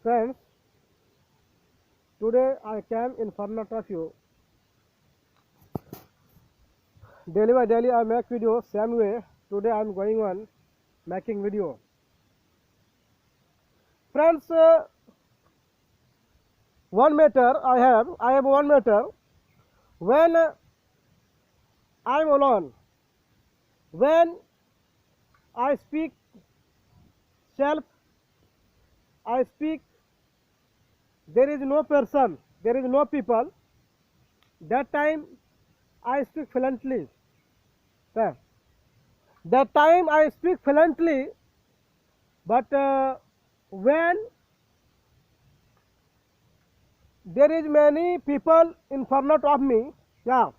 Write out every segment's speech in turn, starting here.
Friends, today I came in front of you. Daily by daily I make video same way. Today I am going on making video. Friends, one matter I have one matter. When I am alone, when I speak self, I speak, there is no person, there is no people. That time I speak fluently. Yeah. That time I speak fluently, but when there is many people in front of me, yeah,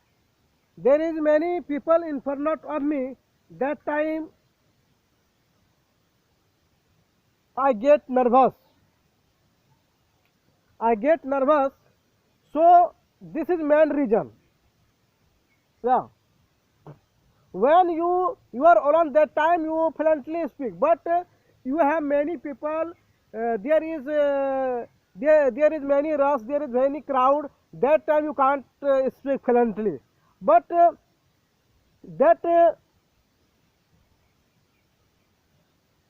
there is many people in front of me. That time I get nervous. I get nervous. So this is main reason. Yeah. When you are alone, that time you fluently speak, but you have many people. There is many rush. There is many crowd. That time you can't speak fluently. But that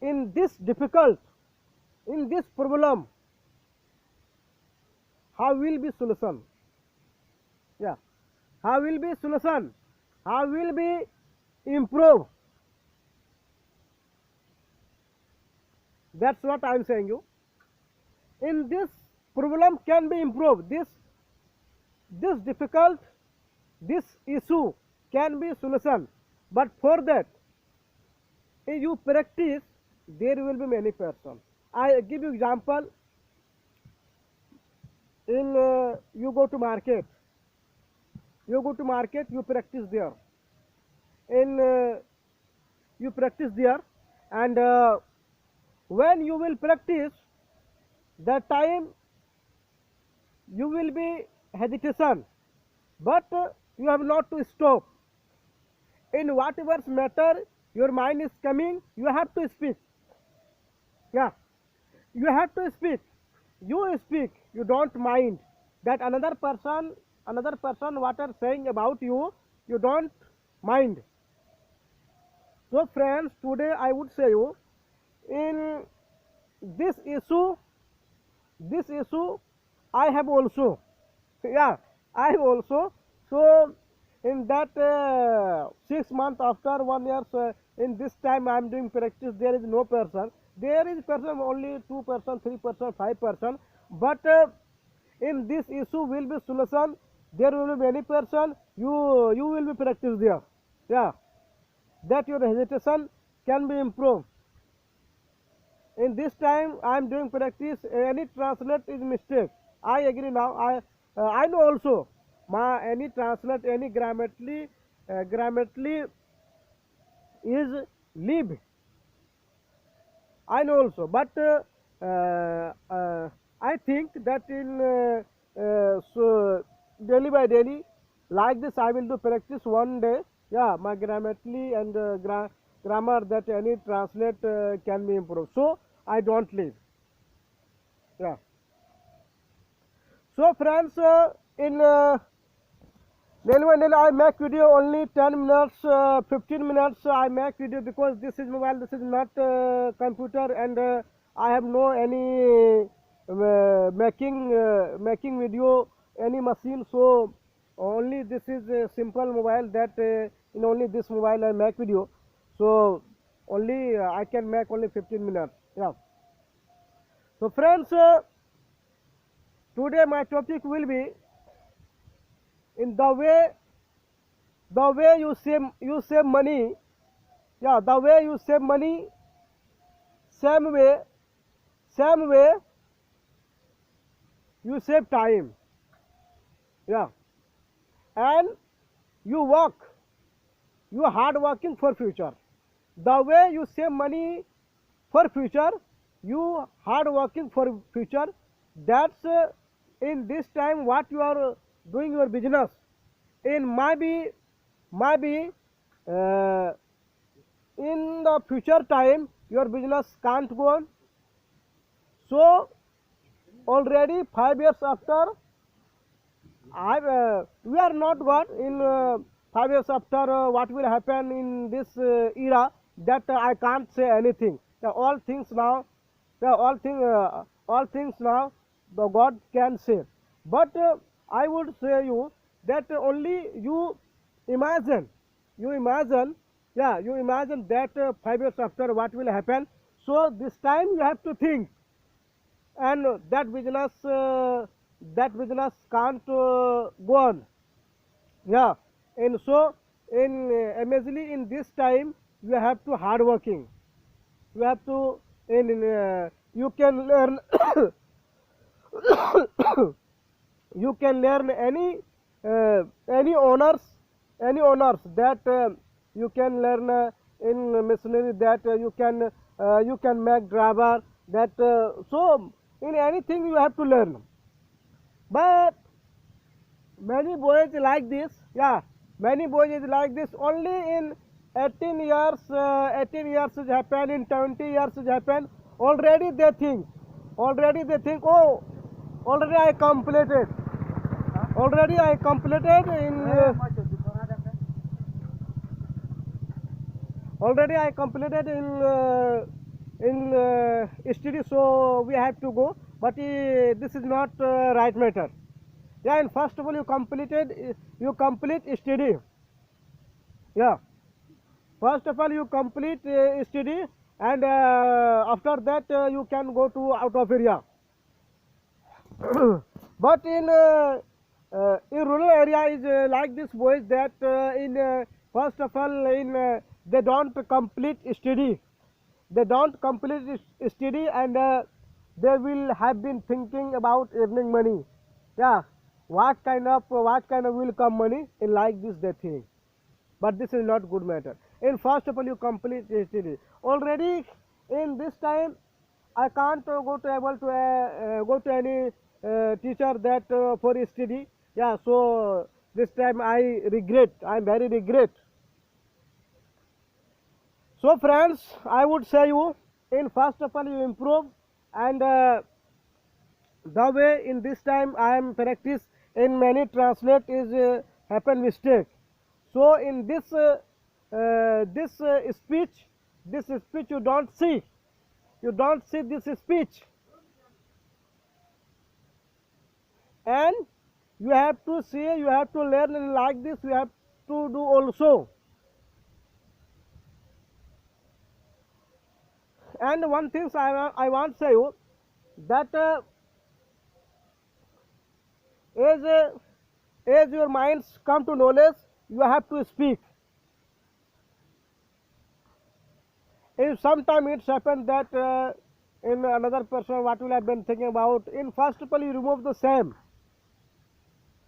in this difficult, in this problem, how will be solution? Yeah, how will be solution? How will be improve? That's what I am saying you. In this problem can be improved. This difficult, this issue can be solution. But for that, if you practice, there will be many person. I give you example. In you go to market, you practice there. In you practice there, and when you will practice, that time you will be hesitation, but you have not to stop. In whatever matter your mind is coming, you have to speak. Yeah, you have to speak. You speak. You don't mind that another person what are saying about you. You don't mind. So friends, today I would say you in this issue, this issue I have also. Yeah, I have also. So in that 6 months after 1 year, so in this time I am doing practice. There is no person. There is person only 2%, 3%, 5%. But in this issue will be solution. There will be many person. You will be practice there. Yeah, that your hesitation can be improved. In this time I am doing practice. Any translate is mistake. I agree now. I know also my any translate any grammatically is leave. I know also, but I think that in so daily by daily like this I will do practice one day. Yeah, my grammatically and grammar that any translate can be improved. So I don't leave. Yeah. So friends, in daily by daily I make video only 10 minutes, 15 minutes I make video because this is mobile, this is not computer, and I have no any making video any machine. So only this is a simple mobile that in only this mobile I make video. So only I can make only 15 minutes. Yeah. So friends, today my topic will be in the way you save money. Yeah, the way you save money, same way same way you save time. Yeah, and you work, you hard working for future. The way you save money for future, you hard working for future. That's in this time what you are doing your business. In maybe uh, in the future time your business can't go on. So already 5 years after, we are not God. In 5 years after, what will happen in this era, that I can't say anything. All things now, all things now, the God can say. But I would say you that only imagine, you imagine, you imagine that 5 years after what will happen. So this time you have to think, and that business can't go on. Yeah, and so in immediately in this time you have to hard working. You have to you can learn you can learn any honors, that you can learn in machinery, that you can make driver, that so in anything you have to learn. But many boys like this, many boys is like this. Only in 18 years, 18 years is happen, in 20 years is happen. Already they think, oh, already I completed. Already I completed in. Already I completed in study, so we have to go. But this is not right matter. Yeah, and first of all, you complete study. Yeah, first of all, you complete study, and after that, you can go to out of area. But in rural area is like this boys, that in first of all, in they don't complete study. They don't complete study, and they will have been thinking about earning money. Yeah, what kind of will come money, in like this they think. But this is not good matter. In first of all, you complete study. Already in this time, I can't go to able to go to any teacher that for study. Yeah, so this time I regret. I am very regret. So friends, I would say you, in first of all you improve, and the way in this time I am practice in many translate is happen mistake. So in this speech you don't see this speech, and you have to see, you have to learn, and like this you have to do also. And one thing I want to say you, that as as your minds come to knowledge, you have to speak. If sometime it's happened that in another person what will have been thinking about, in first of all you remove the same.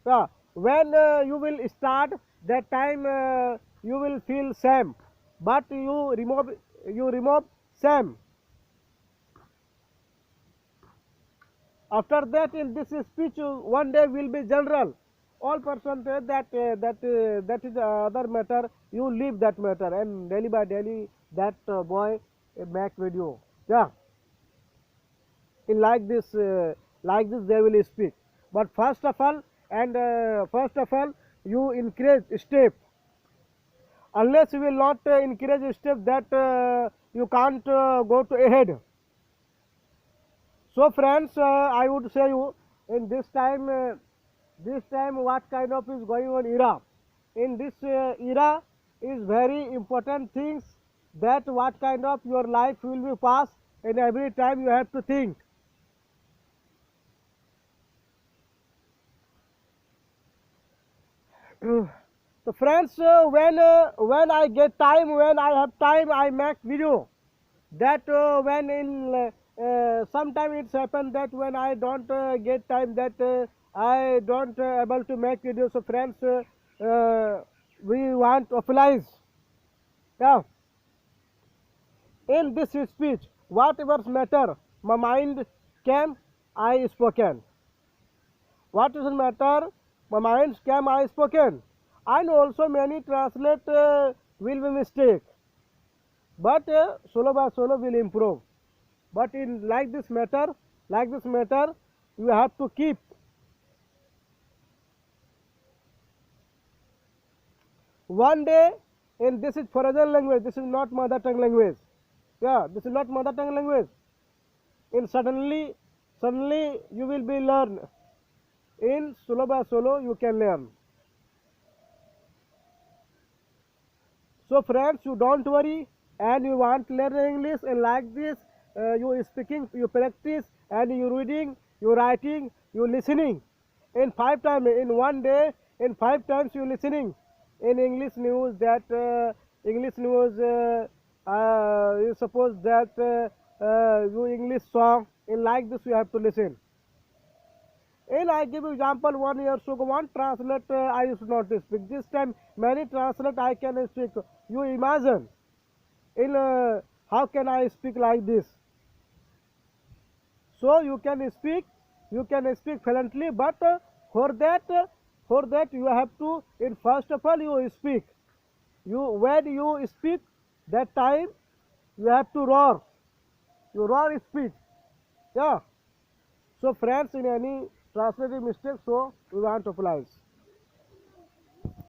Yeah, when you will start, that time you will feel same, but you remove same. After that, in this speech, one day will be general. All person say that is other matter. You leave that matter, and daily by daily that boy make video. Yeah, in like this they will speak. But first of all, you encourage step. Unless you will not encourage step, that you can't go to ahead. So friends, I would say you, in this time what kind of is going on era. In this era is very important things, that what kind of your life will be passed, and every time you have to think. So friends, when I get time, when I have time, I make video. That when in sometime it's happened that when I don't get time, that I don't able to make videos. So friends, we want to apologize. Yeah, in this speech, whatever matter my mind came, I spoken. What doesn't matter, my mind came, I spoken. And also many translate will be mistake, but solo by solo will improve. But in like this matter, you have to keep. One day, and this is foreign language, this is not mother tongue language. Yeah, this is not mother tongue language. And suddenly you will be learn. In solo by solo you can learn. So friends, you don't worry, and you want to learn English, and like this, you speaking, you practice, and you reading, you writing, you listening. In 5 times, in one day, in 5 times you listening. In English news that English news, you suppose that you English song. In like this you have to listen. And I give example 1 year ago, one translate I used not speak. This time many translate I can speak. You imagine in how can I speak like this? So you can speak fluently, but for that you have to, in first of all you speak. You when you speak, that time you have to roar. You roar speech. Yeah. So friends, in any translated mistake, so we want to apologize.